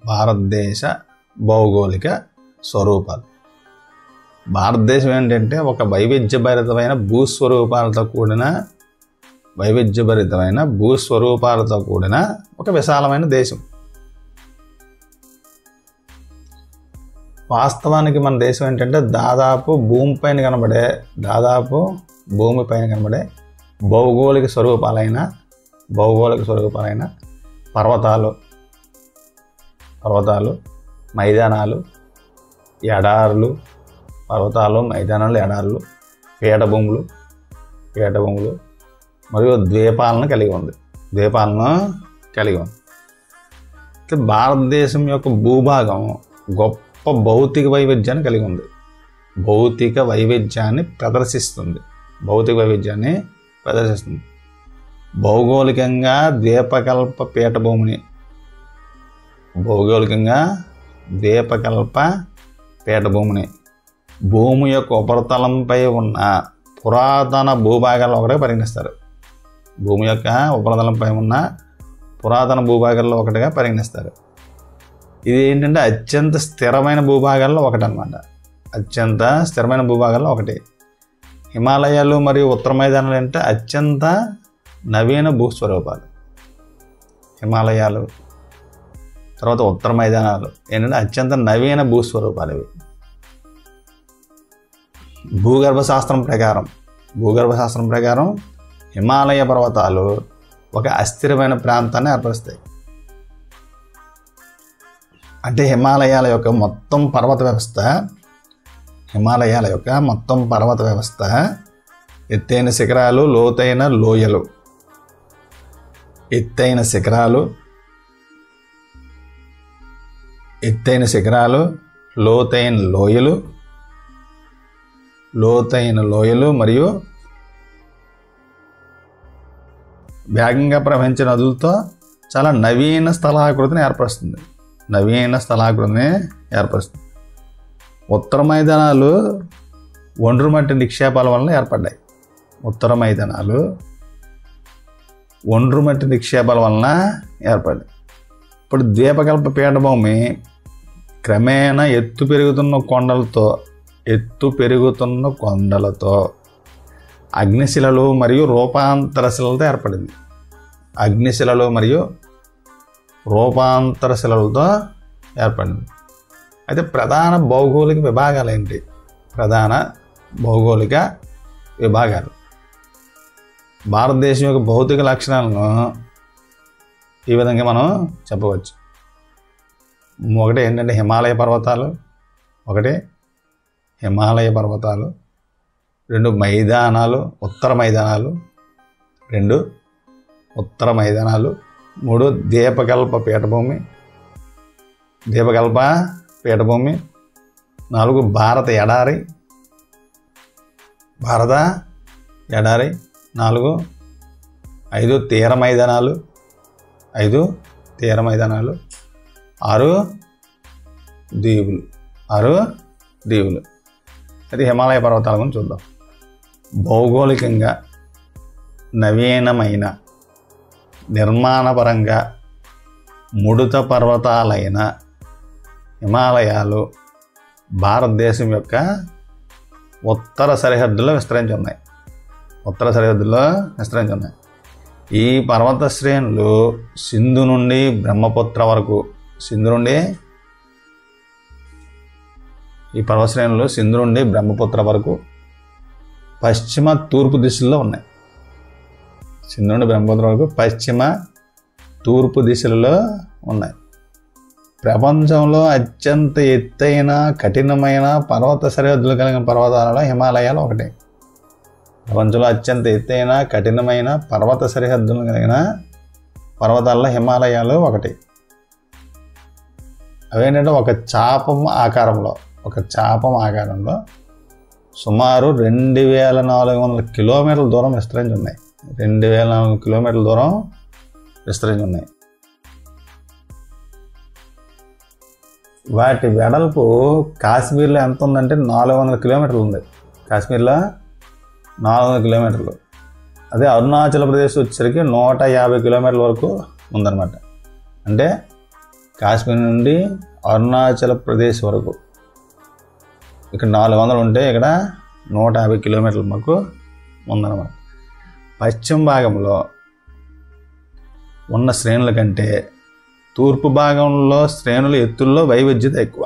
భారతదేశ భౌగోళిక స్వరూపాలు. భారతదేశం ఏంటంటే ఒక వైవిధ్యభరితమైన భూస్వరూపాలతో కూడిన ఒక విశాలమైన దేశం. వాస్తవానికి మన దేశం ఏంటంటే దాదాపు భూమిపైన కనబడే భౌగోళిక స్వరూపాలైన పర్వతాలు, మైదానాలు, ఎడారులు, పీఠభూములు మరియు ద్వీపాలను కలిగి ఉంది. భారతదేశం యొక్క భూభాగం గొప్ప భౌతిక వైవిధ్యాన్ని ప్రదర్శిస్తుంది. భౌగోళికంగా ద్వీపకల్ప పీఠభూమిని భూమి యొక్క ఉపరితలంపై ఉన్న పురాతన భూభాగాల్లో ఒకటిగా పరిగణిస్తారు. ఇది ఏంటంటే అత్యంత స్థిరమైన భూభాగాల్లో ఒకటి. హిమాలయాలు మరియు ఉత్తర మైదానాలు అంటే అత్యంత నవీన భూస్వరూపాలు. హిమాలయాలు తర్వాత ఉత్తర మైదానాలు ఏంటంటే అత్యంత నవీన భూస్వరూపాలు. ఇవి భూగర్భ శాస్త్రం ప్రకారం హిమాలయ పర్వతాలు ఒక అస్థిరమైన ప్రాంతాన్ని ఏర్పరుస్తాయి. అంటే హిమాలయాల యొక్క మొత్తం పర్వత వ్యవస్థ ఎత్తైన శిఖరాలు, లోతైన లోయలు, లోతైన లోయలు మరియు వేగంగా ప్రవహించే నదులతో చాలా నవీన స్థలాకృతిని ఏర్పరుస్తుంది. ఉత్తర మైదానాలు ఒండ్రుమట్టి నిక్షేపాల వలన ఏర్పడ్డాయి. ఇప్పుడు ద్వీపకల్ప పీఠభూమి క్రమేణా ఎత్తు పెరుగుతున్న కొండలతో అగ్నిశిలలు మరియు రూపాంతర శిలలతో ఏర్పడింది. అయితే ప్రధాన భౌగోళిక విభాగాలు ఏంటి? భారతదేశం యొక్క భౌతిక లక్షణాలను ఈ విధంగా మనం చెప్పవచ్చు. ఒకటి ఏంటంటే హిమాలయ పర్వతాలు, రెండు ఉత్తర మైదానాలు, మూడు ద్వీపకల్ప పీఠభూమి, నాలుగు భారత ఎడారి, ఐదు తీర మైదానాలు, ఆరు దీవులు. అయితే హిమాలయ పర్వతాల గురించి చూద్దాం. భౌగోళికంగా నవీనమైన నిర్మాణపరంగా ముడత పర్వతాలైన హిమాలయాలు భారతదేశం యొక్క ఉత్తర సరిహద్దుల్లో విస్తరించి ఉన్నాయి. ఈ పర్వత శ్రేణులు సింధు నుండి బ్రహ్మపుత్ర వరకు పశ్చిమ తూర్పు దిశల్లో ఉన్నాయి. ప్రపంచంలో అత్యంత ఎత్తైన కఠినమైన పర్వత సరిహద్దులు కలిగిన పర్వతాలలో హిమాలయాలు ఒకటి. హిమాలయాలు ఒకటి. అవేంటంటే ఒక చాపం ఆకారంలో సుమారు 2400 కిలోమీటర్ల దూరం విస్తరించి ఉన్నాయి. 2400 కిలోమీటర్ల దూరం విస్తరించి ఉన్నాయి. వాటి వెడల్పు కాశ్మీర్లో ఎంత ఉందంటే 400 కిలోమీటర్లు ఉంది. 400 కిలోమీటర్లు. అదే అరుణాచల్ ప్రదేశ్ వచ్చేసరికి 150 కిలోమీటర్ల వరకు ఉందన్నమాట. అంటే కాశ్మీర్ నుండి అరుణాచల్ ప్రదేశ్ వరకు ఇక్కడ 400 ఉంటే ఇక్కడ 150 కిలోమీటర్లు మాకు ఉందన్నమాట. పశ్చిమ భాగంలో ఉన్న శ్రేణుల కంటే తూర్పు భాగంలో శ్రేణుల ఎత్తుల్లో వైవిధ్యత ఎక్కువ.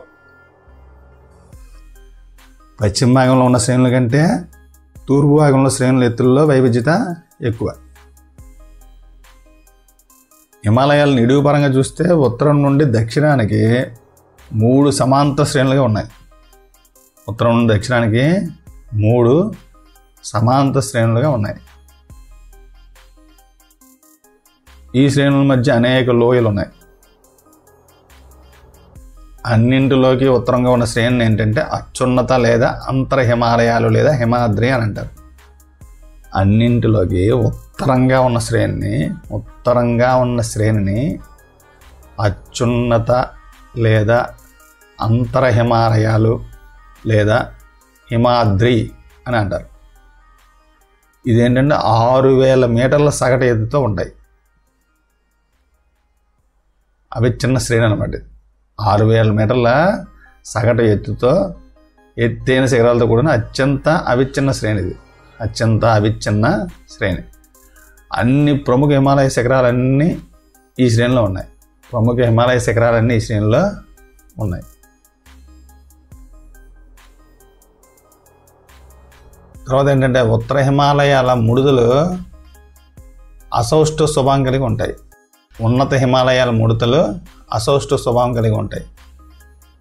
పశ్చిమ భాగంలో ఉన్న శ్రేణుల కంటే తూర్పు భాగంలో శ్రేణుల ఎత్తుల్లో వైవిధ్యత ఎక్కువ. హిమాలయాలు నిడువు పరంగా చూస్తే ఉత్తరం నుండి దక్షిణానికి 3 సమాంతర శ్రేణులుగా ఉన్నాయి. ఉత్తరం నుండి దక్షిణానికి 3 సమాంతర శ్రేణులుగా ఉన్నాయి. ఈ శ్రేణుల మధ్య అనేక లోయలు ఉన్నాయి. అన్నింటిలోకి ఉత్తరంగా ఉన్న శ్రేణిని ఏంటంటే అత్యున్నత లేదా అంతర హిమాలయాలు లేదా హిమాద్రి అని అంటారు. అన్నింటిలోకి ఉత్తరంగా ఉన్న శ్రేణిని అత్యున్నత లేదా అంతర హిమాలయాలు లేదా హిమాద్రి అని అంటారు. ఇదేంటంటే 6000 మీటర్ల సగటు ఎత్తుతో ఉంటాయి. అవి చిన్న శ్రేణి అన్నమాట. 6000 మీటర్ల సగటు ఎత్తుతో ఎత్తైన శిఖరాలతో కూడిన అత్యంత అవిచ్ఛిన్న శ్రేణి ఇది. అత్యంత అవిచ్ఛిన్న శ్రేణి. అన్ని ప్రముఖ హిమాలయ శిఖరాలన్నీ ఈ శ్రేణిలో ఉన్నాయి. ప్రముఖ హిమాలయ శిఖరాలన్నీ ఈ శ్రేణిలో ఉన్నాయి. తర్వాత ఏంటంటే ఉత్తర హిమాలయాల ముడుతలు అసౌష్ఠ స్వభావం కలిగి ఉంటాయి. ఉన్నత హిమాలయాల ముడతలు అసౌష్ఠ స్వభావం కలిగి ఉంటాయి.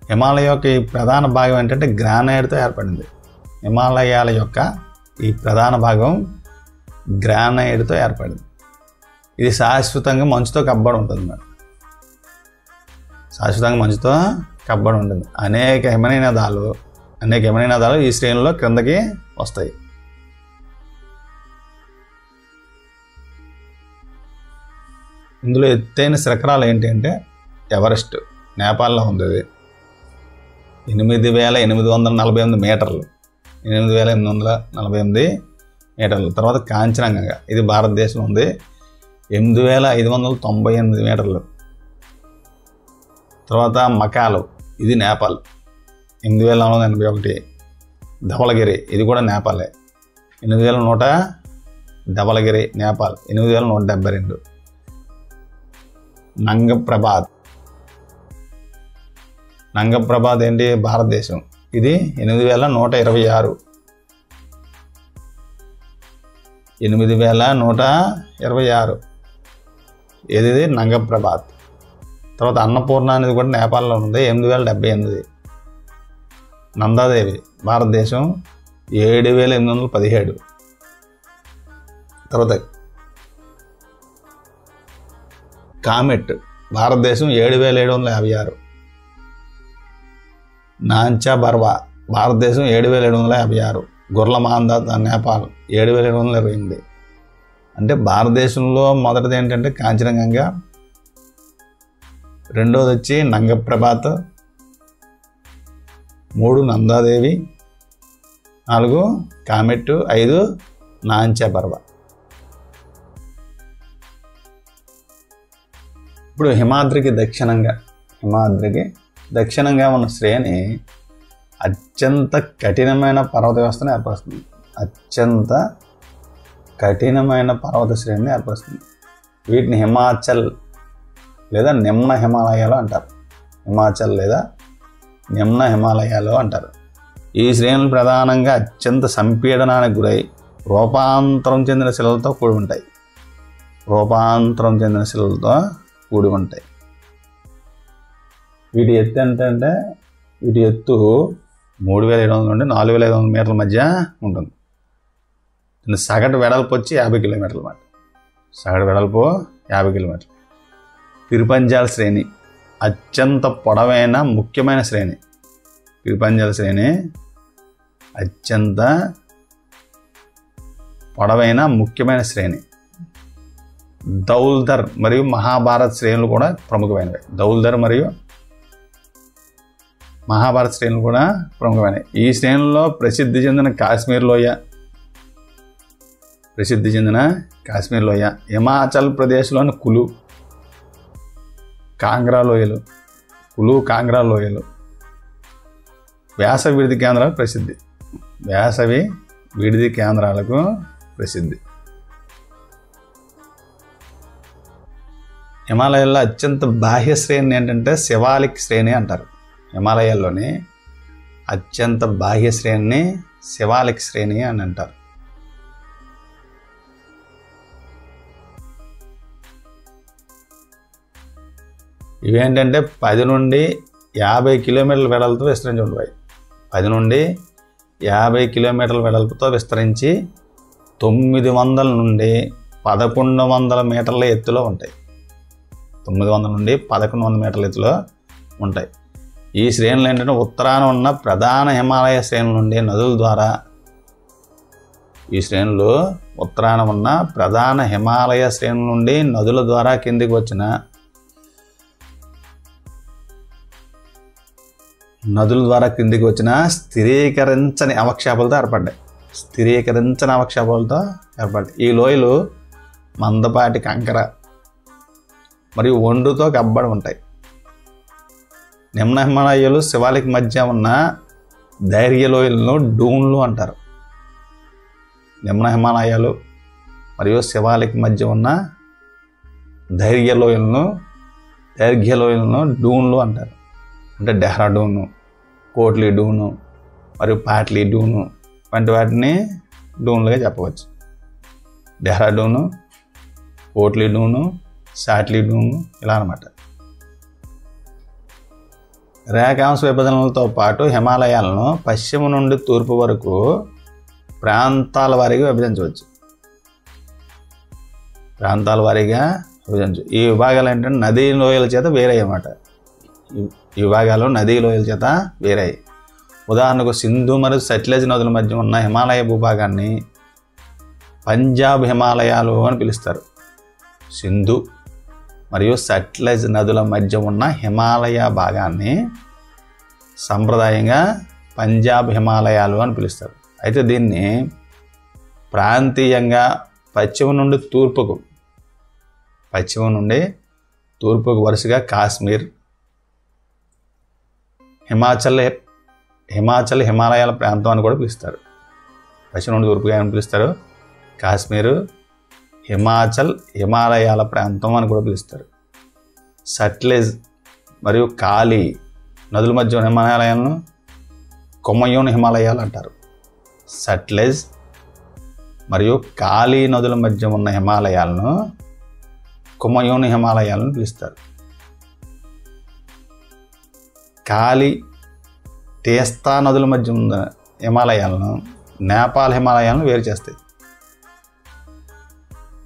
హిమాలయ యొక్క ఈ ప్రధాన భాగం ఏంటంటే గ్రానైట్తో ఏర్పడింది. హిమాలయాల యొక్క ఈ ప్రధాన భాగం గ్రానైట్తో ఏర్పడింది. ఇది శాశ్వతంగా మంచుతో కప్పబడి ఉంటుంది అన్నమాట. శాశ్వతంగా మంచుతో కప్పబడి ఉంటుంది. అనేక హిమనీనదాలు ఈ శ్రేణిలో క్రిందకి వస్తాయి. ఇందులో ఎత్తైన శిఖరాలు ఏంటంటే ఎవరెస్ట్ నేపాల్లో ఉంది. 8848 మీటర్లు. 8848 మీటర్లు. తర్వాత కాంచనజంగా ఇది భారతదేశంలో ఉంది. 8598 మీటర్లు. తర్వాత మకాలు ఇది నేపాల్ 8481. ధవళగిరి ఇది కూడా నేపాలే 8100. ధవళగిరి నేపాల్ 8172. నంగప్రబాద్ ఏంటి భారతదేశం. ఇది 8126. 8126 ఇది నంగప్రబాద్. తర్వాత అన్నపూర్ణ అనేది కూడా నేపాల్లో ఉంది 8078. నందాదేవి భారతదేశం 7817. తర్వాత కామెట్ భారతదేశం 7756. నాంచా బర్వా భారతదేశం 7756. గుర్లమాందా నేపాల్ 7728. అంటే భారతదేశంలో మొదటిది ఏంటంటే కాంచనజంగా, రెండోది వచ్చి నంగప్రబాత్, 3 నందాదేవి, 4 కామెట్, 5 నాంచా బర్వా. ఇప్పుడు హిమాద్రికి దక్షిణంగా ఉన్న శ్రేణి అత్యంత కఠినమైన పర్వత వ్యవస్థను ఏర్పరుస్తుంది. అత్యంత కఠినమైన పర్వత శ్రేణిని ఏర్పరుస్తుంది. వీటిని హిమాచల్ లేదా నిమ్న హిమాలయాలు అంటారు. హిమాచల్ లేదా నిమ్న హిమాలయాలు అంటారు. ఈ శ్రేణులు ప్రధానంగా అత్యంత సంపీడనానికి గురై రూపాంతరం చెందిన శిలలతో కూడి ఉంటాయి. వీటి ఎత్తు ఏంటంటే వీటి ఎత్తు 3700 నుండి 4500 మీటర్ల మధ్య ఉంటుంది. సగటు వెడల్పు వచ్చి 50 కిలోమీటర్లు అన్నమాట. సగటు వెడల్పు 50 కిలోమీటర్లు. పిరుపంజాల్ శ్రేణి అత్యంత పొడవైన ముఖ్యమైన శ్రేణి. పిరుపంజాల్ శ్రేణి అత్యంత పొడవైన ముఖ్యమైన శ్రేణి. దౌల్ధర్ మరియు మహాభారత్ శ్రేణులు కూడా ప్రముఖమైనవి. దౌల్ధర్ మరియు మహాభారత్ శ్రేణులు కూడా ప్రముఖమైనవి. ఈ శ్రేణుల్లో ప్రసిద్ధి చెందిన కాశ్మీర్ లోయ, హిమాచల్ ప్రదేశ్లోని కులు, కాంగ్రా లోయలు, కులు కాంగ్రా లోయలు వేసవి విడిది కేంద్రాలకు ప్రసిద్ధి. వేసవి విడిది కేంద్రాలకు ప్రసిద్ధి. హిమాలయాల్లో అత్యంత బాహ్య శ్రేణి ఏంటంటే శివాలిక్ శ్రేణి అంటారు. హిమాలయాల్లోని అత్యంత బాహ్య శ్రేణిని శివాలిక్ శ్రేణి అని అంటారు. ఇవేంటంటే 10 నుండి 50 కిలోమీటర్ల వెడల్పుతో విస్తరించి ఉంటాయి. 10 నుండి 50 కిలోమీటర్ల వెడల్పుతో విస్తరించి 900 నుండి 1100 మీటర్ల ఎత్తులో ఉంటాయి. 900 నుండి 1100 మీటర్ల ఎత్తులో ఉంటాయి. ఈ శ్రేణులు ఏంటంటే ఉత్తరాన ఉన్న ప్రధాన హిమాలయ శ్రేణుల నుండి నదుల ద్వారా ఈ శ్రేణులు ఉత్తరాన ఉన్న ప్రధాన హిమాలయ శ్రేణుల నుండి నదుల ద్వారా కిందికి వచ్చిన స్థిరీకరించని అవక్షేపాలతో ఏర్పడ్డాయి. ఈ లోయలు మందపాటి కంకర మరియు ఒండుతో కప్పబడి ఉంటాయి. నిమ్న హిమాలయాలు శివాలిక్ మధ్య ఉన్న ధైర్య లోయలను డూన్లు అంటారు. నిమ్న హిమాలయాలు మరియు శివాలిక్ మధ్య ఉన్న ధైర్య లోయలను డూన్లు అంటారు. అంటే డెహ్రాడూను, కోట్లీ డూను మరియు పాట్లీ డూను వంటి వాటిని డూన్లుగా చెప్పవచ్చు. డెహ్రాడూను, కోట్లీ డూను, సాట్లీ డూను ఇలా అన్నమాట. రేఖాంశ విభజనలతో పాటు హిమాలయాలను పశ్చిమ నుండి తూర్పు వరకు ప్రాంతాల వారీగా విభజించవచ్చు. ఈ విభాగాలు ఏంటంటే నదీ లోయల చేత వేరే అన్నమాట. ఈ విభాగాలు నదీ లోయల చేత వేరాయి. ఉదాహరణకు సింధు మరియు సట్లెజ్ నదుల మధ్య ఉన్న హిమాలయ భూభాగాన్ని పంజాబ్ హిమాలయాలు అని పిలుస్తారు. సింధు మరియు సట్లెజ్ నదుల మధ్య ఉన్న హిమాలయ భాగాన్ని సంప్రదాయంగా పంజాబ్ హిమాలయాలు అని పిలుస్తారు. అయితే దీన్ని ప్రాంతీయంగా పశ్చిమ నుండి తూర్పుకు వరుసగా కాశ్మీర్, హిమాచల్ హిమాలయాల ప్రాంతం అని కూడా పిలుస్తారు. పశ్చిమ నుండి తూర్పుగా ఏమని పిలుస్తారు? కాశ్మీరు, హిమాచల్ హిమాలయాల ప్రాంతం అని కూడా పిలుస్తారు. సట్లెజ్ మరియు కాళీ నదుల మధ్య ఉన్న హిమాలయాలను కుమయూన్ హిమాలయాలు అంటారు. సట్లెజ్ మరియు కాళీ నదుల మధ్య ఉన్న హిమాలయాలను కుమయూన్ హిమాలయాలను పిలుస్తారు. కాళీ, తీస్తా నదుల మధ్య ఉన్న హిమాలయాలను నేపాల్ హిమాలయాలను వేరు చేస్తాయి.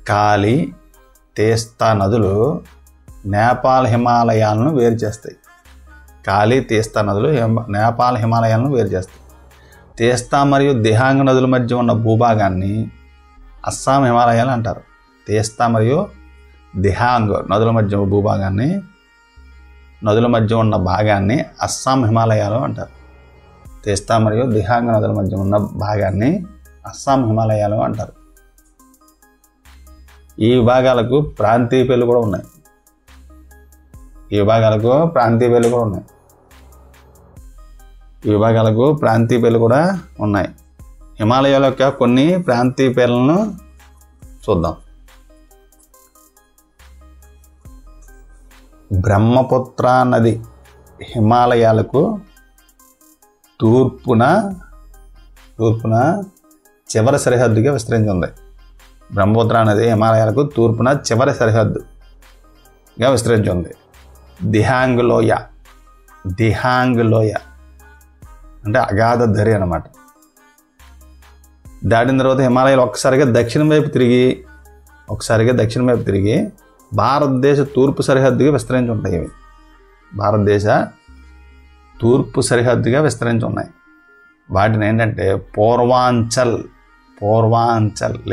కాళీ, తీస్తా నదులు నేపాల్ హిమాలయాలను వేరు చేస్తాయి. నేపాల్ హిమాలయాలను వేరు చేస్తాయి. తీస్తా మరియు దిహాంగ్ నదుల మధ్య ఉన్న భూభాగాన్ని అస్సాం హిమాలయాలు అంటారు. తీస్తా మరియు దిహాంగ్ నదుల మధ్య ఉన్న భాగాన్ని అస్సాం హిమాలయాలు అంటారు. తీస్తా మరియు దిహాంగ్ నదుల మధ్య ఉన్న భాగాన్ని అస్సాం హిమాలయాలు అంటారు. ఈ విభాగాలకు ప్రాంతీయ పేర్లు కూడా ఉన్నాయి. హిమాలయాల యొక్క కొన్ని ప్రాంతీయ పేర్లను చూద్దాం. బ్రహ్మపుత్ర నది హిమాలయాలకు తూర్పున చివరి సరిహద్దుగా విస్తరించి ఉంది. బ్రహ్మపుత్ర నది హిమాలయాలకు తూర్పున చివరి సరిహద్దుగా విస్తరించి ఉంది. దిహాంగ్ లోయ అంటే అగాధ ధరి అన్నమాట. దాటిన తర్వాత హిమాలయాలు ఒక్కసారిగా దక్షిణం వైపు తిరిగి భారతదేశ తూర్పు సరిహద్దుగా విస్తరించి ఉంటాయి. ఇవి భారతదేశ తూర్పు సరిహద్దుగా విస్తరించి ఉన్నాయి. వాటిని ఏంటంటే పూర్వాంచల్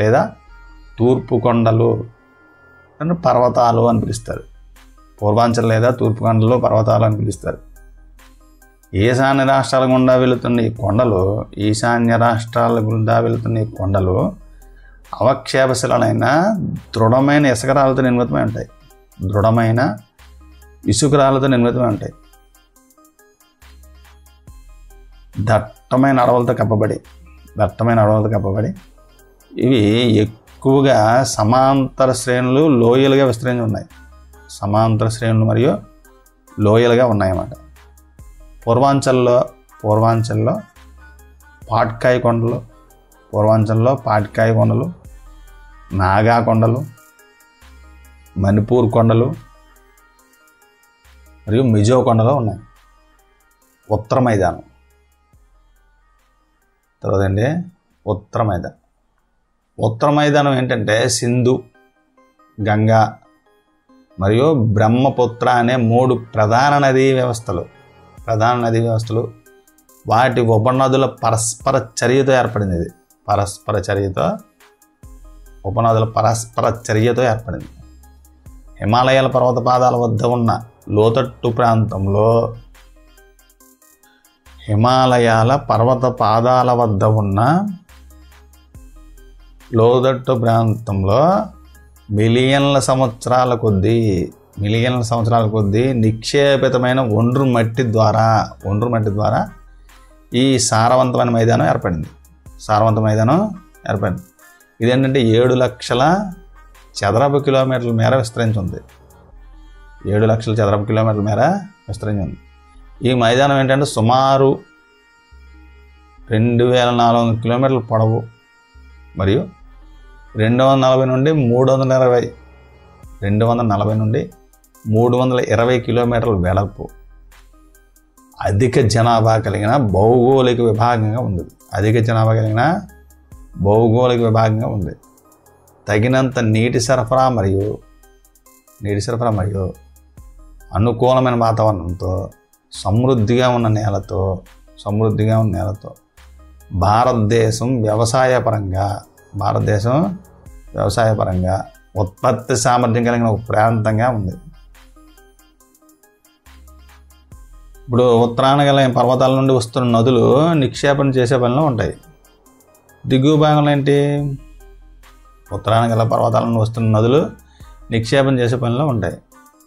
లేదా తూర్పు కొండలు అని పర్వతాలు అని పిలుస్తారు. పూర్వాంచల్ లేదా తూర్పు కొండలు, పర్వతాలు అని పిలుస్తారు. ఈశాన్య రాష్ట్రాల గుండా వెళుతున్న ఈ కొండలు అవక్షేపశిలైన దృఢమైన ఇసుకరాలతో నిర్మితమై ఉంటాయి. దట్టమైన అడవులతో కప్పబడి ఇవి ఎక్కువగా సమాంతర శ్రేణులు లోయలుగా విస్తరించి ఉన్నాయి. సమాంతర శ్రేణులు మరియు లోయలుగా ఉన్నాయన్నమాట. పూర్వాంచల్లో పాట్కాయ కొండలు, నాగా కొండలు, మణిపూర్ కొండలు మరియు మిజో కొండలు ఉన్నాయి. ఉత్తర మైదానం తర్వాత అండి ఉత్తర మైదానం ఏంటంటే సింధు, గంగా మరియు బ్రహ్మపుత్ర అనే 3 ప్రధాన నదీ వ్యవస్థలు వాటి ఉపనదుల పరస్పర చర్యతో ఏర్పడింది. ఇది ఉపనదుల పరస్పర చర్యతో ఏర్పడింది. హిమాలయాల పర్వత పాదాల వద్ద ఉన్న లోతట్టు ప్రాంతంలో మిలియన్ల సంవత్సరాల కొద్దీ నిక్షేపితమైన ఒండ్రు మట్టి ద్వారా ఈ సారవంతమైన మైదానం ఏర్పడింది. ఇదేంటంటే 7 లక్షల చదరపు కిలోమీటర్ల మేర విస్తరించి ఉంది. 7 లక్షల చదరపు కిలోమీటర్ల మేర విస్తరించి ఉంది. ఈ మైదానం ఏంటంటే సుమారు 2400 కిలోమీటర్ల పొడవు మరియు 240 నుండి 320 కిలోమీటర్ల వెడల్పు. అధిక జనాభా కలిగిన భౌగోళిక విభాగంగా ఉంది. తగినంత నీటి సరఫరా మరియు అనుకూలమైన వాతావరణంతో సమృద్ధిగా ఉన్న నేలతో భారతదేశం వ్యవసాయపరంగా ఉత్పత్తి సామర్థ్యం కలిగిన ఒక ప్రాంతంగా ఉంది. ఇప్పుడు ఉత్తరాన గల పర్వతాల నుండి వస్తున్న నదులు నిక్షేపణ చేసే పనిలో ఉంటాయి. దిగువ భాగంలో ఏంటి? ఉత్తరాన గల పర్వతాల నుండి వస్తున్న నదులు నిక్షేపణ చేసే పనిలో ఉంటాయి.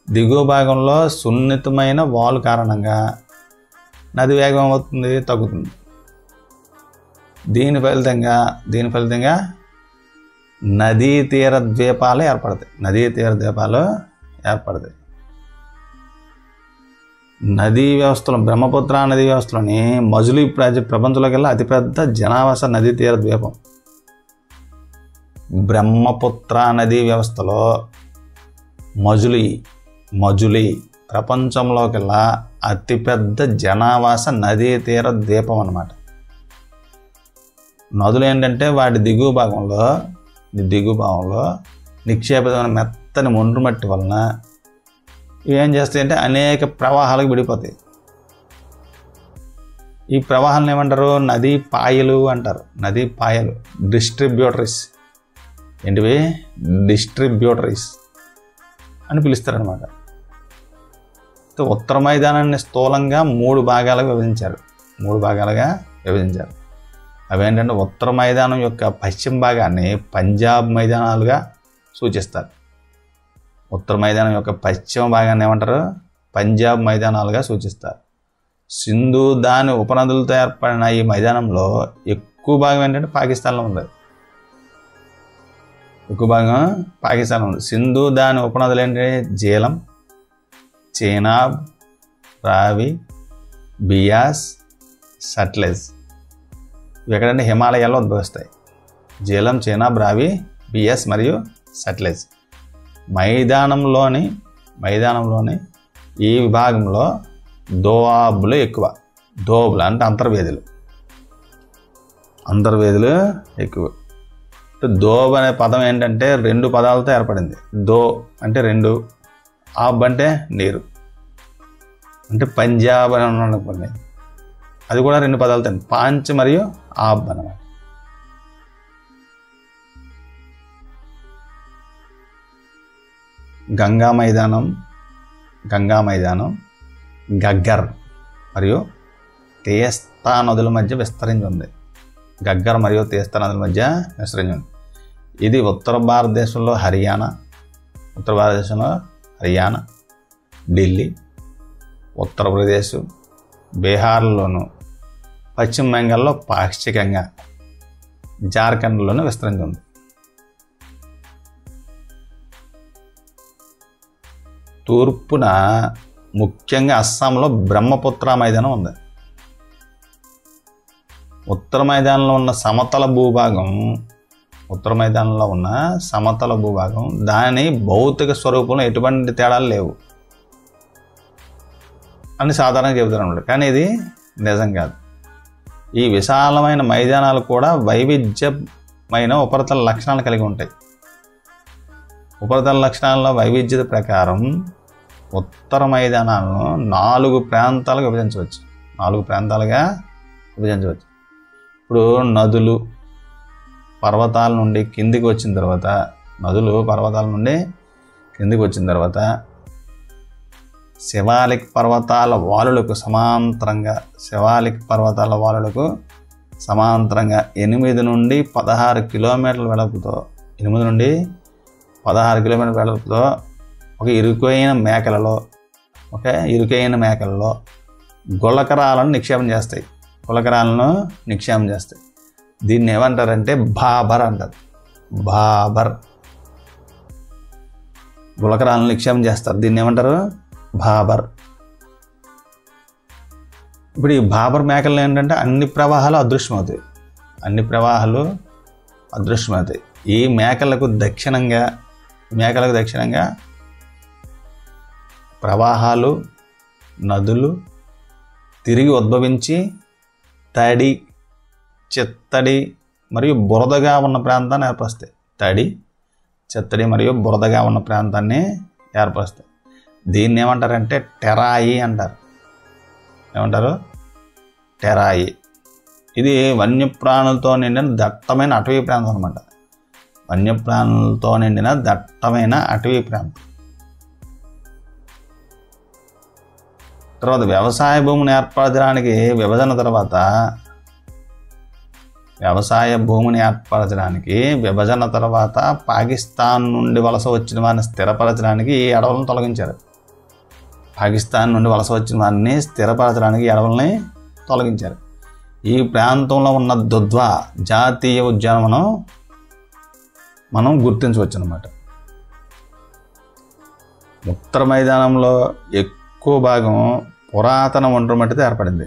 దిగువ భాగంలో సున్నితమైన వాలు కారణంగా నది వేగం అవుతుంది, తగ్గుతుంది. దీని ఫలితంగా నదీ తీర ద్వీపాలు ఏర్పడతాయి. నదీ వ్యవస్థలో బ్రహ్మపుత్ర నదీ వ్యవస్థలోని మజులీ ప్రపంచంలోకెల్లా అతిపెద్ద జనావాస నదీ తీర ద్వీపం. బ్రహ్మపుత్ర నదీ వ్యవస్థలో మజులీ ప్రపంచంలోకెల్లా అతిపెద్ద జనావాస నదీ తీర ద్వీపం అన్నమాట. నదులు ఏంటంటే వాటి దిగువ భాగంలో నిక్షేపితమైన మెత్తని ఒండ్రు మట్టి వలన ఇవేం చేస్తాయంటే అనేక ప్రవాహాలకు విడిపోతాయి. ఈ ప్రవాహాలను ఏమంటారు? నదీ పాయలు అంటారు. డిస్ట్రిబ్యూటరీస్ అని పిలుస్తారనమాట. ఉత్తర మైదానాన్ని స్థూలంగా 3 భాగాలుగా విభజించారు. అవేంటంటే ఉత్తర మైదానం యొక్క పశ్చిమ భాగాన్ని పంజాబ్ మైదానాలుగా సూచిస్తారు. ఉత్తర మైదానం యొక్క పశ్చిమ భాగాన్ని ఏమంటారు? పంజాబ్ మైదానాలుగా సూచిస్తారు. సింధు దాని ఉపనదులతో ఏర్పడిన ఈ మైదానంలో ఎక్కువ భాగం ఏంటంటే పాకిస్తాన్లో ఉంది. సింధు దాని ఉపనదులు ఏంటంటే జీలం, చేనాబ్, రావి, బియాస్, సట్లెజ్. ఇవి ఎక్కడంటే హిమాలయాల్లో ఉద్భవిస్తాయి. జీలం, చేనాబ్, రావి, బియాస్ మరియు సట్లెజ్. మైదానంలోని ఈ విభాగంలో దోఆబులు ఎక్కువ. దోబులు అంటే అంతర్వేదులు ఎక్కువ. దోబ్ అనే పదం ఏంటంటే 2 పదాలతో ఏర్పడింది. దో అంటే 2, ఆబ్ అంటే నీరు. అంటే పంజాబ్ అని అనుకోండి, అది కూడా 2 పదాలతో, పాంచ్ మరియు ఆబ్ అన్నమాట. గంగా మైదానం గగ్గర్ మరియు తీస్తా నదుల మధ్య విస్తరించి ఉంది. ఇది ఉత్తర భారతదేశంలో హర్యానా, ఢిల్లీ, ఉత్తరప్రదేశ్, బీహార్లోను పశ్చిమ బెంగాల్లో పాక్షికంగా, జార్ఖండ్లోనే విస్తరించి ఉంది. తూర్పున ముఖ్యంగా అస్సాంలో బ్రహ్మపుత్ర మైదానం ఉంది. ఉత్తర మైదానంలో ఉన్న సమతల భూభాగం దాని భౌతిక స్వరూపంలో ఎటువంటి తేడాలు లేవు అని సాధారణంగా చెబుతున్నారు. కానీ ఇది నిజం కాదు. ఈ విశాలమైన మైదానాలు కూడా వైవిధ్యమైన ఉపరితల లక్షణాలు కలిగి ఉంటాయి. ఉపరితల లక్షణాల్లో వైవిధ్యత ప్రకారం ఉత్తర మైదానాలను 4 ప్రాంతాలుగా విభజించవచ్చు. 4 ప్రాంతాలుగా విభజించవచ్చు. ఇప్పుడు నదులు పర్వతాల నుండి కిందికి వచ్చిన తర్వాత శివాలిక్ పర్వతాల వాలులకు సమాంతరంగా 8 నుండి 16 కిలోమీటర్ల వెడల్పుతో ఒక ఇరుకైన మేకలలో గులకరాలను నిక్షేపం చేస్తాయి. దీన్ని ఏమంటారంటే బాబర్ అంటారు. గులకరాలను నిక్షేపం చేస్తారు. దీన్ని ఏమంటారు? బాబర్. ఇప్పుడు ఈ బాబర్ మేకలు ఏంటంటే అన్ని ప్రవాహాలు అదృశ్యమవుతాయి. ఈ మేకలకు దక్షిణంగా ప్రవాహాలు, నదులు తిరిగి ఉద్భవించి తడి, చిత్తడి మరియు బురదగా ఉన్న ప్రాంతాన్ని ఏర్పరుస్తాయి. దీన్ని ఏమంటారంటే టెరాయి అంటారు. టెరాయి. ఇది వన్యప్రాణులతో నిండిన దట్టమైన అటవీ ప్రాంతం అన్నమాట. తర్వాత వ్యవసాయ భూమిని ఏర్పరచడానికి విభజన తర్వాత పాకిస్తాన్ నుండి వలస వచ్చిన వారిని స్థిరపరచడానికి ఈ అడవులను తొలగించారు. ఈ ప్రాంతంలో ఉన్న దుధ్వా జాతీయ ఉద్యానవనం మనం గుర్తించవచ్చు అన్నమాట. ఉత్తర మైదానంలో ఎక్కువ భాగం పురాతన ఒండ్రు మట్టితో ఏర్పడింది.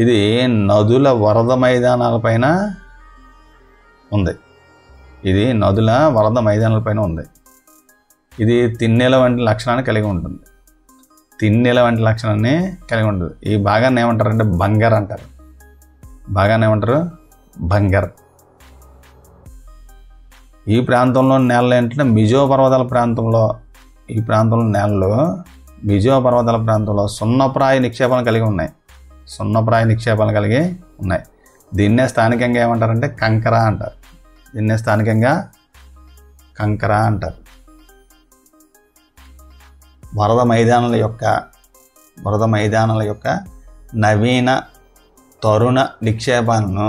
ఇది నదుల వరద మైదానాలపైన ఉంది. ఇది తిన్నెల వంటి లక్షణాన్ని కలిగి ఉంటుంది. ఈ భాగాన్ని ఏమంటారంటే బంగర్ అంటారు. ఈ ప్రాంతంలో నేలలు ఏంటంటే మిజో పర్వతాల ప్రాంతంలో సున్నప్రాయ నిక్షేపాలను కలిగి ఉన్నాయి. దీన్నే స్థానికంగా ఏమంటారంటే కంకర అంటారు. వరద మైదానాల యొక్క నవీన తరుణ నిక్షేపాలను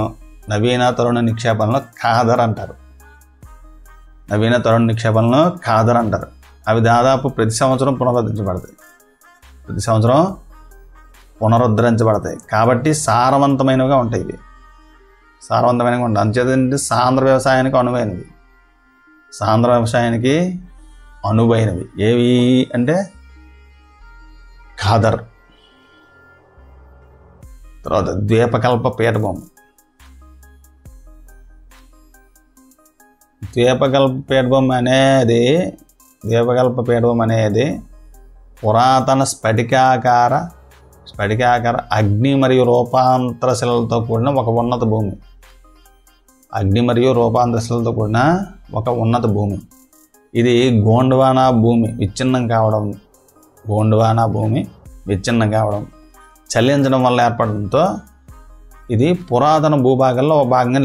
ఖాదర్ అంటారు. అవి దాదాపు ప్రతి సంవత్సరం పునరుద్ధరించబడతాయి. కాబట్టి సారవంతమైనవిగా ఉంటాయి. అంచేతంటే సాంద్ర వ్యవసాయానికి అనువైనవి ఏవి అంటే ఖాదర్. తర్వాత ద్వీపకల్ప పీఠభూమి అనేది పురాతన స్ఫటికాకార అగ్ని మరియు రూపాంతర శిలలతో కూడిన ఒక ఉన్నత భూమి. ఇది గోండ్వానా భూమి విచ్ఛిన్నం కావడం చలించడం వల్ల ఏర్పడడంతో ఇది పురాతన భూభాగాల్లో ఒక భాగంగా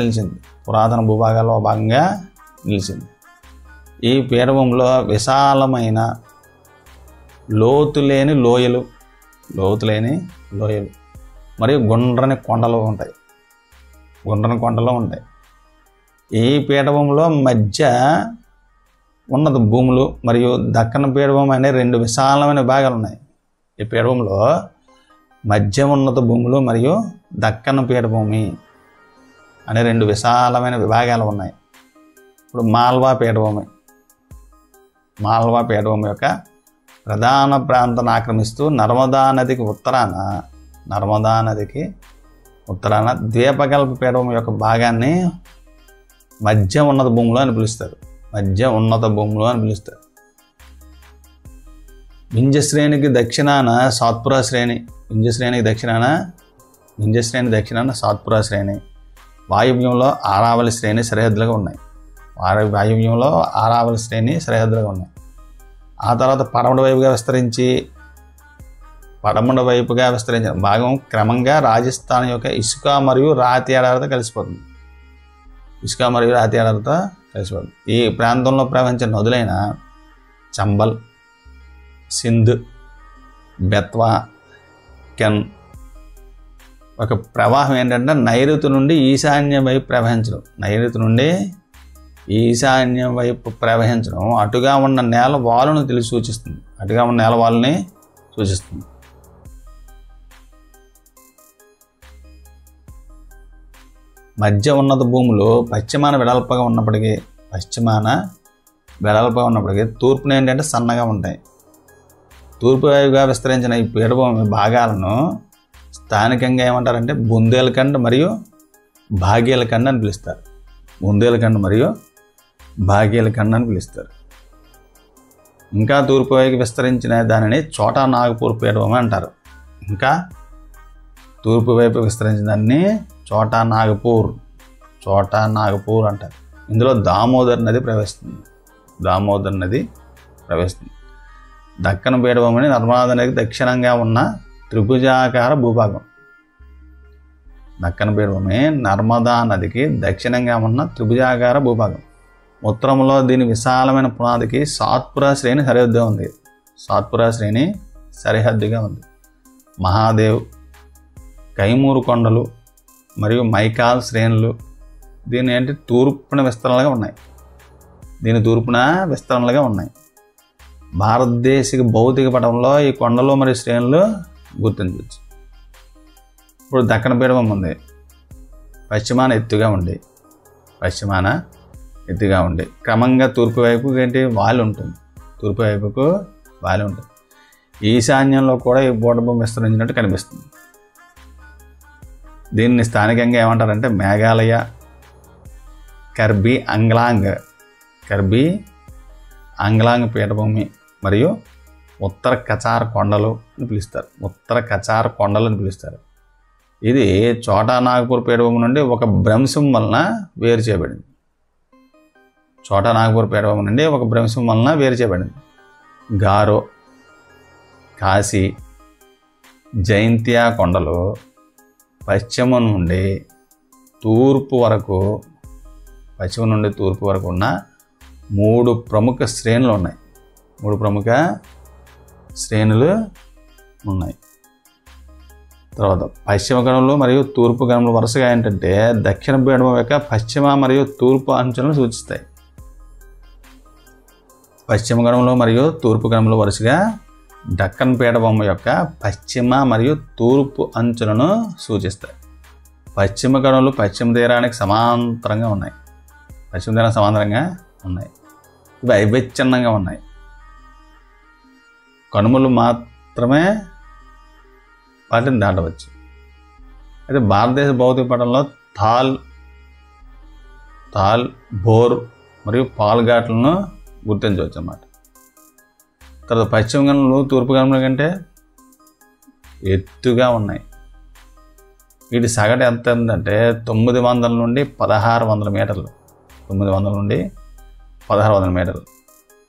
నిలిచింది. ఈ పీఠభూమిలో విశాలమైన లోతులేని లోయలు మరియు గుండ్రని కొండలు ఉంటాయి. ఈ పీఠభూమిలో మధ్య ఉన్నత భూములు మరియు దక్కన పీఠభూమి అనే 2 విశాలమైన భాగాలు ఉన్నాయి. ఈ పీఠభూమిలో మధ్య ఉన్నత భూములు మరియు దక్కన్ పీఠభూమి అనే 2 విశాలమైన విభాగాలు ఉన్నాయి. ఇప్పుడు మాల్వా పీఠభూమి యొక్క ప్రధాన ప్రాంతాన్ని ఆక్రమిస్తూ నర్మదా నదికి ఉత్తరాన ద్వీపకల్ప పీఠభూమి యొక్క భాగాన్ని మధ్య ఉన్నత భూములు అని పిలుస్తారు. వింధ్య శ్రేణికి దక్షిణాన సాత్పురా శ్రేణి, సాత్పురా శ్రేణి, వాయువ్యంలో ఆరావళి శ్రేణి సరిహద్దులుగా ఉన్నాయి. ఆ తర్వాత పడమర వైపుగా విస్తరించిన భాగం క్రమంగా రాజస్థాన్ యొక్క ఇసుక మరియు రాతి ఆధారిత కలిసిపోతుంది. ఈ ప్రాంతంలో ప్రవహించిన నదులైన చంబల్, సింధ్, బెత్వా, కెన్ ఒక ప్రవాహం ఏంటంటే నైరుతి నుండి ఈశాన్యం వైపు ప్రవహించడం అటుగా ఉన్న నేల వాలుని సూచిస్తుంది. మధ్య ఉన్నత భూములు పశ్చిమాన వెడల్పుగా ఉన్నప్పటికీ తూర్పున ఏంటంటే సన్నగా ఉంటాయి. తూర్పు వైపుగా విస్తరించిన ఈ పీఠభూమి భాగాలను స్థానికంగా ఏమంటారంటే బుందేల్ఖండ్ మరియు భాగేల్ఖండ్ అని పిలుస్తారు. ఇంకా తూర్పు వైపు విస్తరించిన దానిని చోటా నాగపూర్ పీఠభూమి అంటారు. చోటా నాగపూర్ అంటారు. ఇందులో దామోదర్ నది ప్రవేశిస్తుంది. దక్కన్ పీఠభూమిని నర్మదా నదికి దక్షిణంగా ఉన్న త్రిభుజాకార భూభాగం. ఉత్తరంలో దీని విశాలమైన పునాదికి సాత్పురా శ్రేణి సరిహద్దుగా ఉంది. మహాదేవ్, కైమూరు కొండలు మరియు మైకాల్ శ్రేణులు దీని తూర్పున విస్తరణలుగా ఉన్నాయి. భారతదేశ భౌతిక పటంలో ఈ కొండలు మరియు శ్రేణులు గుర్తించవచ్చు. ఇప్పుడు దక్కన్ పీఠభూమి ఉంది. పశ్చిమాన ఎత్తుగా ఉండి క్రమంగా తూర్పు వైపుకు వాలి ఉంటుంది. ఈశాన్యంలో కూడా ఈ పీఠభూమి విస్తరించినట్టు కనిపిస్తుంది. దీన్ని స్థానికంగా ఏమంటారంటే మేఘాలయ, కర్బీ అంగ్లాంగ్ పీఠభూమి మరియు ఉత్తర కచార్ కొండలు అని పిలుస్తారు. ఇది చోటా నాగపూర్ పీఠభూమి నుండి ఒక భ్రంశం వలన వేరు చేయబడింది. గారో, కాశీ, జైంతియా కొండలు పశ్చిమ నుండి తూర్పు వరకు ఉన్న 3 ప్రముఖ శ్రేణులు ఉన్నాయి. తర్వాత పశ్చిమ గణములు మరియు తూర్పు గణములు వరుసగా ఏంటంటే దక్షిణ పీఠభూమి యొక్క పశ్చిమ మరియు తూర్పు అంచులను సూచిస్తాయి. పశ్చిమ గణములు మరియు తూర్పు గణములు వరుసగా దక్కన్ పీఠభూమి యొక్క పశ్చిమ మరియు తూర్పు అంచులను సూచిస్తాయి. పశ్చిమ గణములు పశ్చిమ తీరానికి సమాంతరంగా ఉన్నాయి. ఇవి అవిచ్ఛిన్నంగా ఉన్నాయి. కనుమలు మాత్రమే వాటిని దాటవచ్చు. అయితే భారతదేశ భౌతిక పటంలో తాల్, బోర్ మరియు పాల్ ఘాట్లను గుర్తించవచ్చు అన్నమాట. తర్వాత పశ్చిమ గణములు తూర్పు గణముల కంటే ఎత్తుగా ఉన్నాయి. వీటి సగటు ఎంత ఉందంటే 900 నుండి 1600 మీటర్లు. 1600 మీటర్లు.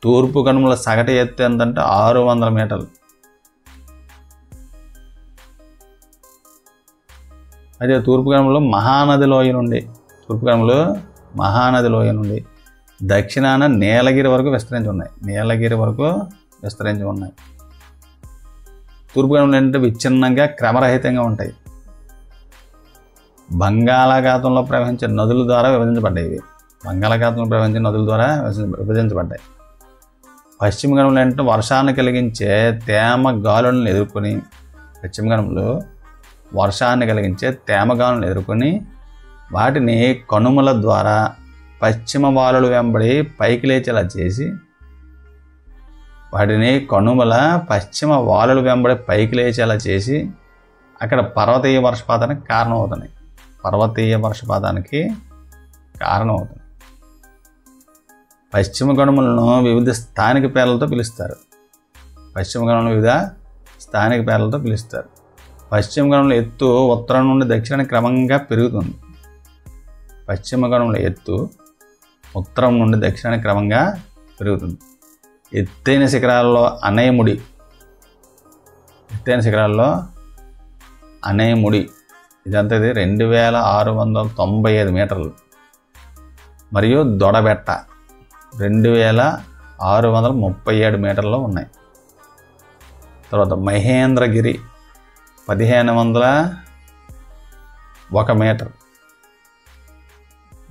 తూర్పు కనుమల సగటు ఎత్తు ఎంతంటే 600 మీటర్లు. అయితే తూర్పు కనుమలు మహానది లోయ నుండి దక్షిణాన నీలగిరి వరకు విస్తరించి ఉన్నాయి. తూర్పు కనుమలు ఏంటంటే విచ్ఛిన్నంగా క్రమరహితంగా ఉంటాయి. బంగాళాఖాతంలో ప్రవహించే నదుల ద్వారా విభజించబడ్డాయి. పశ్చిమ గనుములు అంటే వర్షాన్ని కలిగించే తేమ గాలులను ఎదుర్కొని, పశ్చిమ గనుములు వర్షాన్ని కలిగించే తేమ గాలులను ఎదుర్కొని వాటిని కనుమల ద్వారా పశ్చిమ వాలుల వెంబడి పైకి లేచేలా చేసి, వాటిని కనుమల పశ్చిమ వాలుల వెంబడి పైకి లేచేలా చేసి అక్కడ పర్వతీయ వర్షపాతానికి కారణమవుతున్నాయి. పర్వతీయ వర్షపాతానికి కారణమవుతుంది. పశ్చిమ కనుమలను వివిధ స్థానిక పేర్లతో పిలుస్తారు. పశ్చిమ కనుమలు వివిధ స్థానిక పేర్లతో పిలుస్తారు. పశ్చిమ కనుమల ఎత్తు ఉత్తరం నుండి దక్షిణానికి క్రమంగా పెరుగుతుంది. పశ్చిమ కనుమల ఎత్తు ఉత్తరం నుండి దక్షిణానికి క్రమంగా పెరుగుతుంది. ఎత్తైన శిఖరాల్లో అనయముడి, ఎత్తైన శిఖరాల్లో అనయముడి ఇదంతా 2695 మీటర్లు. మరియు దొడబెట్ట 2637 మీటర్లు ఉన్నాయి. తర్వాత మహేంద్రగిరి 1501 మీటర్.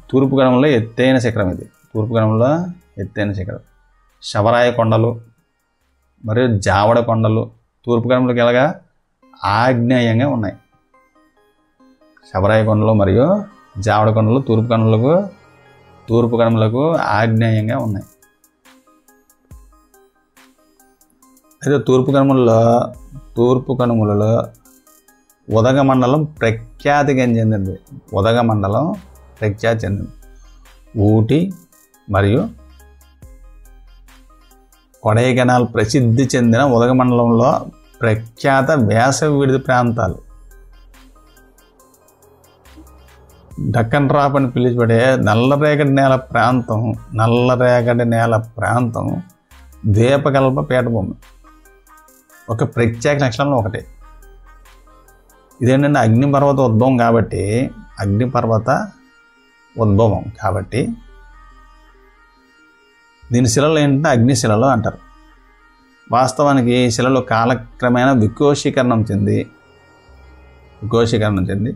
తూర్పు కనుమలో ఎత్తైన శిఖరం ఇది. తూర్పు కనుమలో ఎత్తైన శిఖరం. శబరాయ కొండలు మరియు జావడ కొండలు తూర్పు కనుమలకు ఎలాగా ఆగ్నేయంగా ఉన్నాయి. శబరాయ కొండలు మరియు జావడ కొండలు తూర్పు కనుమలకు ఆగ్నేయంగా ఉన్నాయి. అయితే తూర్పు కనుమలలో ఉదగమండలం ప్రఖ్యాతిగా చెందింది. ఉదగమండలం ప్రఖ్యాతి చెందింది. ఊటీ మరియు కొడైకెనాల్ ప్రసిద్ధి చెందిన ఉదగమండలంలో ప్రఖ్యాత వేసవి విడిది ప్రాంతాలు. డక్కన్ డ్రాప్ అని పిలిచబడే నల్లరేగడి నేల ప్రాంతం ద్వీపకల్ప పీఠభూమి. ఒక ప్రత్యేక లక్షణంలో ఒకటి ఇదేంటంటే అగ్నిపర్వత ఉద్భవం కాబట్టి దీని శిలలు ఏంటంటే అగ్నిశిలలు అంటారు. వాస్తవానికి ఈ శిలలు కాలక్రమేణా వికోషీకరణం చెంది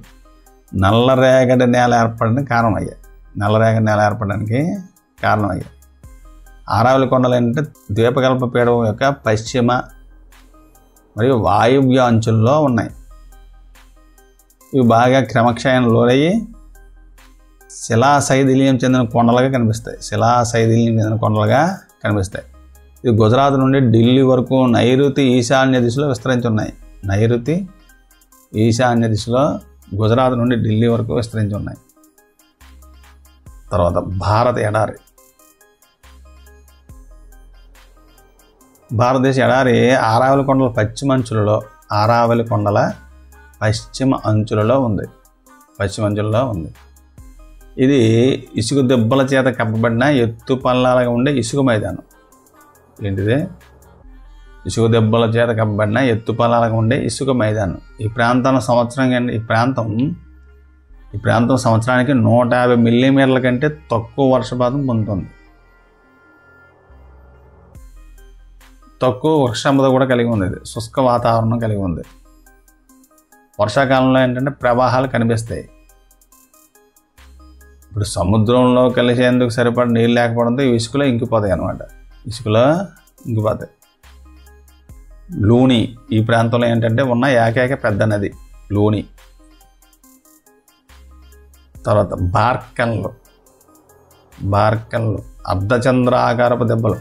నల్లరేగడి నేల ఏర్పడడానికి కారణమయ్యాయి. ఆరావళి కొండలు ఏంటంటే ద్వీపకల్ప పీఠభూమి యొక్క పశ్చిమ మరియు వాయువ్య అంచుల్లో ఉన్నాయి. ఇవి బాగా క్రమక్షయం లోనయ్యి శిలాశైథిల్యం చెందిన కొండలుగా కనిపిస్తాయి. ఇది గుజరాత్ నుండి ఢిల్లీ వరకు నైరుతి ఈశాన్య దిశలో విస్తరించి ఉన్నాయి. గుజరాత్ నుండి ఢిల్లీ వరకు విస్తరించి ఉన్నాయి. తర్వాత భారతదేశ ఎడారి ఆరావళి కొండల పశ్చిమ అంచులలో ఉంది. ఇది ఇసుక దెబ్బల చేత కప్పబడిన ఎత్తు పల్లాలుగా ఉండే ఇసుక మైదానం. ఈ ప్రాంతం సంవత్సరానికి 150 మిల్లీమీటర్ల కంటే తక్కువ వర్షపాతం పొందుతుంది. తక్కువ వృక్షాంబత కూడా కలిగి ఉంది. ఇది శుష్క వాతావరణం కలిగి ఉంది. వర్షాకాలంలో ఏంటంటే ప్రవాహాలు కనిపిస్తాయి. ఇప్పుడు సముద్రంలో కలిసేందుకు సరిపడ నీళ్ళు లేకపోవడంతో ఇసుకలో ఇంకిపోతాయి. లూని ఈ ప్రాంతంలో ఏంటంటే ఉన్న ఏకైక పెద్ద నది లూని. తర్వాత బార్కన్లు అర్ధచంద్రాకారపు దెబ్బలు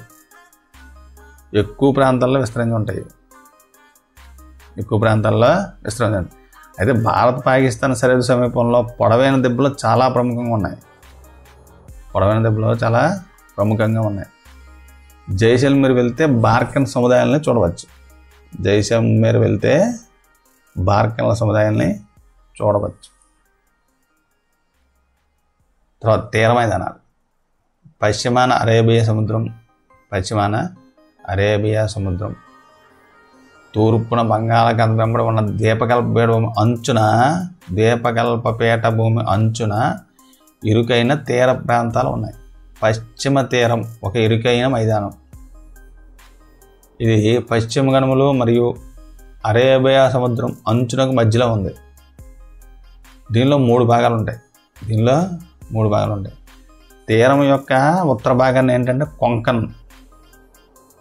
ఎక్కువ ప్రాంతాల్లో విస్తరించి ఉంటాయి. అయితే భారత్ పాకిస్తాన్ సరిహద్దు సమీపంలో పొడవైన దెబ్బలు చాలా ప్రముఖంగా ఉన్నాయి. జైసల్మేర్ వెళ్తే బార్కన్ సముదాయాలని చూడవచ్చు. తర్వాత తీర మైదానాలు. పశ్చిమాన అరేబియా సముద్రం, తూర్పున బంగాళాఖాతం వెంబడి ఉన్న ద్వీపకల్ప పీఠభూమి అంచున ఇరుకైన తీర ప్రాంతాలు ఉన్నాయి. పశ్చిమ తీరం ఒక ఇరుకైన మైదానం. ఇది పశ్చిమ కనుమలు మరియు అరేబియా సముద్రం అంచునకు మధ్యలో ఉంది. దీనిలో మూడు భాగాలు ఉంటాయి. తీరం యొక్క ఉత్తర భాగాన్ని ఏంటంటే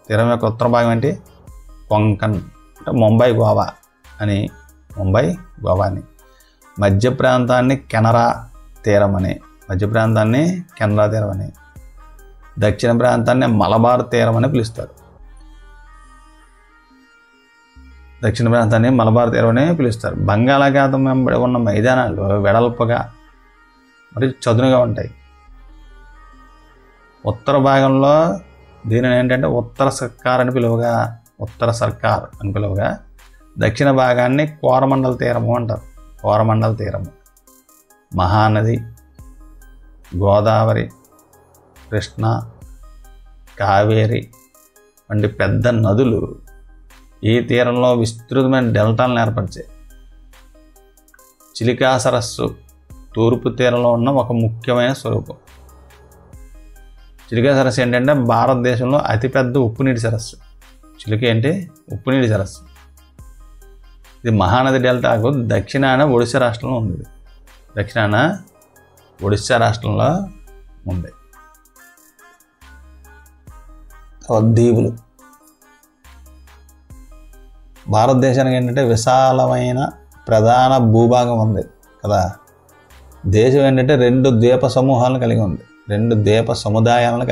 తీరం యొక్క ఉత్తర భాగం ఏంటి? కొంకన్ అంటే ముంబై గోవా అని, ముంబై గోవా అని. మధ్య ప్రాంతాన్ని కెనరా తీరం అని, మధ్య ప్రాంతాన్ని కెనరా తీరం అని. దక్షిణ ప్రాంతాన్ని మలబార్ తీరం అని పిలుస్తారు. దక్షిణ ప్రాంతాన్ని మలబార్ తీరం అని పిలుస్తారు. బంగాళాఖాతం వెంబడి ఉన్న మైదానాలు వెడల్పుగా మరియు చదునుగా ఉంటాయి. ఉత్తర భాగంలో దీనిని ఏంటంటే ఉత్తర సర్కార్ అని పిలువగా, దక్షిణ భాగాన్ని కోరమండల తీరము అంటారు. కోరమండల తీరము. మహానది, గోదావరి, కృష్ణ, కావేరి వంటి పెద్ద నదులు ఈ తీరంలో విస్తృతమైన డెల్టాలను ఏర్పరిచాయి. చిలికా సరస్సు తూర్పు తీరంలో ఉన్న ఒక ముఖ్యమైన స్వరూపం. చిలికా సరస్సు ఏంటంటే భారతదేశంలో అతిపెద్ద ఉప్పునీటి సరస్సు. చిలిక ఏంటి? ఉప్పునీటి సరస్సు. ఇది మహానది డెల్టాకు దక్షిణాన ఒడిశా రాష్ట్రంలో ఉంది. దక్షిణాన ఒడిశా రాష్ట్రంలో ఉంది. దీవులు. భారతదేశానికి ఏంటంటే విశాలమైన ప్రధాన భూభాగం ఉంది కదా. దేశం ఏంటంటే 2 ద్వీప సమూహాలను కలిగి ఉంది. 2 ద్వీప సముదాయాలను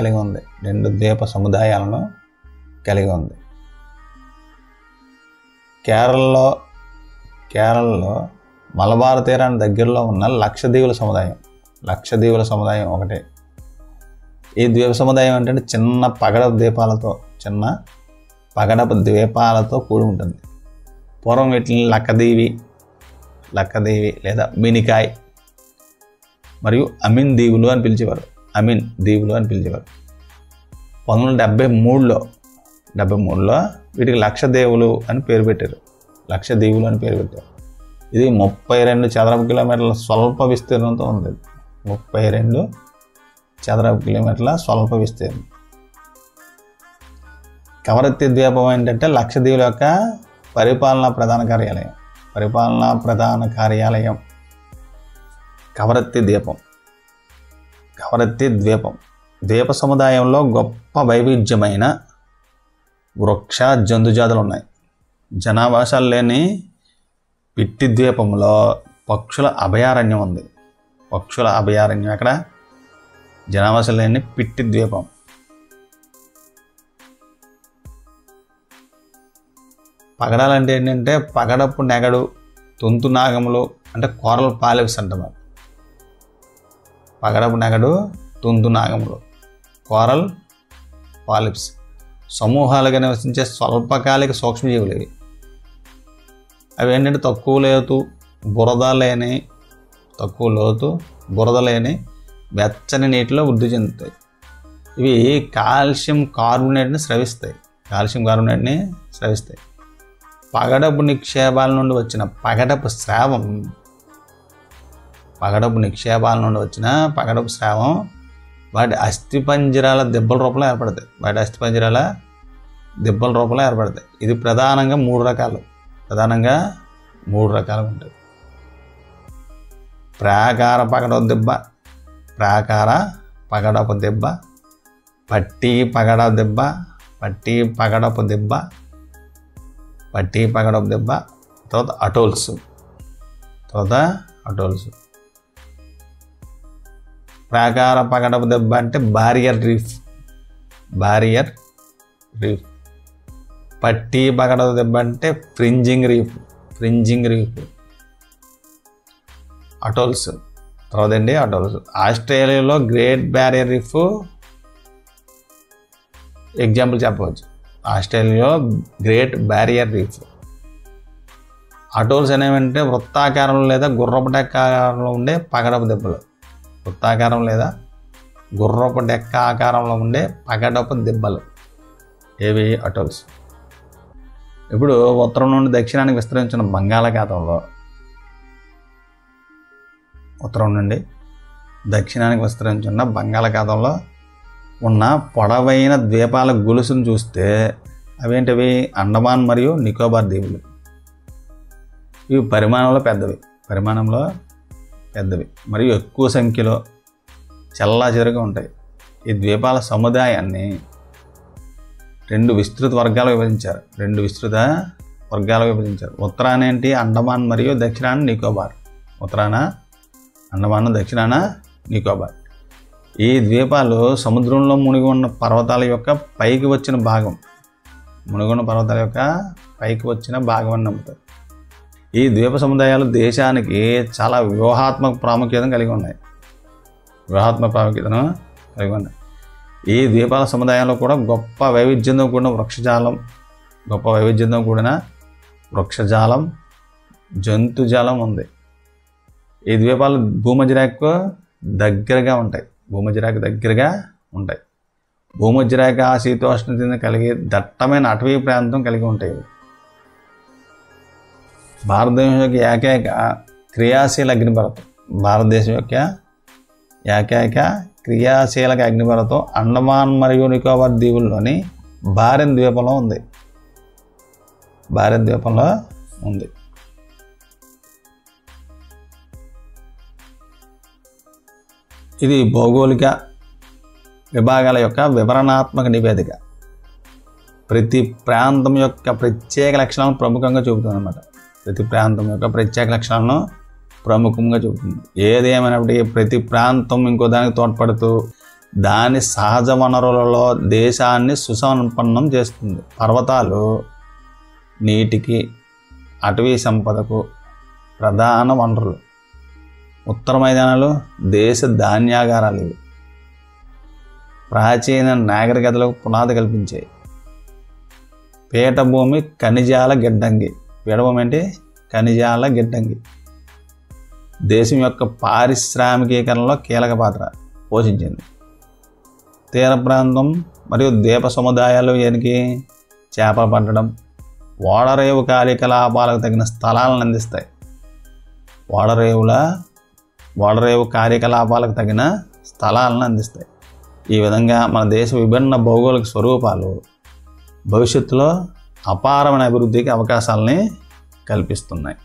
కలిగి ఉంది. కేరళలో మలబార్ తీరానికి దగ్గరలో ఉన్న లక్షద్వీపుల సముదాయం ఒకటే. ఈ ద్వీప సముదాయం ఏంటంటే చిన్న పగడపు ద్వీపాలతో కూడి ఉంటుంది. పూర్వం వీటిని లక్కదీవి లేదా మినికాయ్ మరియు అమిన్ దీవులు అని పిలిచేవారు. 1973లో వీటికి లక్షద్వీపులు అని పేరు పెట్టారు. ఇది 32 చదరపు కిలోమీటర్ల స్వల్ప విస్తీర్ణంతో ఉంది. 32 చదరపు కిలోమీటర్ల స్వల్ప విస్తీర్ణం. కవరత్తి ద్వీపం ఏంటంటే లక్షద్వీపుల యొక్క పరిపాలనా ప్రధాన కార్యాలయం కవరత్తి ద్వీపం. ద్వీప సముదాయంలో గొప్ప వైవిధ్యమైన వృక్ష జంతుజాతులు ఉన్నాయి. జనావాసాలు లేని పిట్టి ద్వీపంలో పక్షుల అభయారణ్యం ఉంది. అక్కడ జనావాసాలు లేని పిట్టి ద్వీపం. పగడాలంటే ఏంటంటే పగడపు నెగడు, తుంతునాగములు అంటే కోరల్ పాలిప్స్ అంటున్నారు. పగడపు నెగడు, తుంతునాగములు, కోరల్ పాలిప్స్ సమూహాలుగా నివసించే స్వల్పకాలిక సూక్ష్మజీవులు ఇవి. అవి ఏంటంటే తక్కువ లోతు బురద లేని వెచ్చని నీటిలో వృద్ధి చెందుతాయి. ఇవి కాల్షియం కార్బోనేట్ని స్రవిస్తాయి. పగడపు నిక్షేపాల నుండి వచ్చిన పగడపు స్రావం వాటి అస్థిపంజరాల దిబ్బల రూపంలో ఏర్పడతాయి. ఇది ప్రధానంగా 3 రకాలుగా ఉంటాయి. ప్రాకార పగడపు దిబ్బ, పట్టీ పగడపు దిబ్బ, తర్వాత అటోల్స్. ప్రాకార పగడపు దెబ్బ అంటే బారియర్ రీఫ్. పట్టీ పగడపు దెబ్బ అంటే ఫ్రింజింగ్ రీఫ్. అటోల్స్. ఆస్ట్రేలియాలో గ్రేట్ బ్యారియర్ రీఫ్ ఎగ్జాంపుల్ చెప్పవచ్చు. Great barrier reef. అటోల్స్ అనేవంటే వృత్తాకారంలో లేదా గుర్రపు డెక్క ఆకారంలో ఉండే పగడపు దెబ్బలు. ఏవి? అటోల్స్. ఇప్పుడు ఉత్తరం నుండి దక్షిణానికి విస్తరించిన బంగాళాఖాతంలో ఉన్న పొడవైన ద్వీపాల గొలుసును చూస్తే అవేంటివి? అండమాన్ మరియు నికోబార్ దీవులు. ఇవి పరిమాణంలో పెద్దవి మరియు ఎక్కువ సంఖ్యలో చెల్లాచెదురుగా ఉంటాయి. ఈ ద్వీపాల సముదాయాన్ని రెండు విస్తృత వర్గాలు విభజించారు. ఉత్తరాన ఏంటి? అండమాన్ మరియు దక్షిణాన నికోబార్. ఉత్తరాన అండమాన్, దక్షిణాన నికోబార్. ఈ ద్వీపాలు సముద్రంలో మునిగి ఉన్న పర్వతాల యొక్క పైకి వచ్చిన భాగం అని నమ్ముతారు. ఈ ద్వీప సముదాయాలు దేశానికి చాలా వ్యూహాత్మక ప్రాముఖ్యతను కలిగి ఉన్నాయి. ఈ ద్వీపాల సముదాయంలో కూడా గొప్ప వైవిధ్యంతో కూడిన వృక్షజాలం, జంతుజాలం ఉంది. ఈ ద్వీపాలు భూమధ్యరేఖకు దగ్గరగా ఉంటాయి. భూమధ్యరేఖ శీతోష్ణ కలిగి దట్టమైన అటవీ ప్రాంతం కలిగి ఉంటాయి. భారతదేశం యొక్క ఏకైక క్రియాశీల అగ్నిపర్వతం అండమాన్ మరియు నికోబార్ దీవుల్లోని బారెన్ ద్వీపంలో ఉంది. ఇది భౌగోళిక విభాగాల యొక్క వివరణాత్మక నివేదిక. ప్రతి ప్రాంతం యొక్క ప్రత్యేక లక్షణాలను ప్రముఖంగా చూపుతుంది. ఏదేమైనప్పటికీ ప్రతి ప్రాంతం ఇంకో దానికి తోడ్పడుతూ దాని సహజ వనరులలో దేశాన్ని సుసంపన్నం చేస్తుంది. పర్వతాలు నీటికి, అటవీ సంపదకు ప్రధాన వనరులు. ఉత్తర మైదానాలు దేశ ధాన్యాగారాలు. ఇవి ప్రాచీన నాగరికతలకు పునాది కల్పించాయి. పీఠభూమి ఖనిజాల గిడ్డంగి. దేశం యొక్క పారిశ్రామికీకరణలో కీలక పాత్ర పోషించింది. తీర ప్రాంతం మరియు ద్వీప సముదాయాలు చేపలు పట్టడం, ఓడరేవు కార్యకలాపాలకు తగిన స్థలాలను అందిస్తాయి. ఈ విధంగా మన దేశ విభిన్న భౌగోళిక స్వరూపాలు భవిష్యత్తులో అపారమైన అభివృద్ధికి అవకాశాలని కల్పిస్తున్నాయి.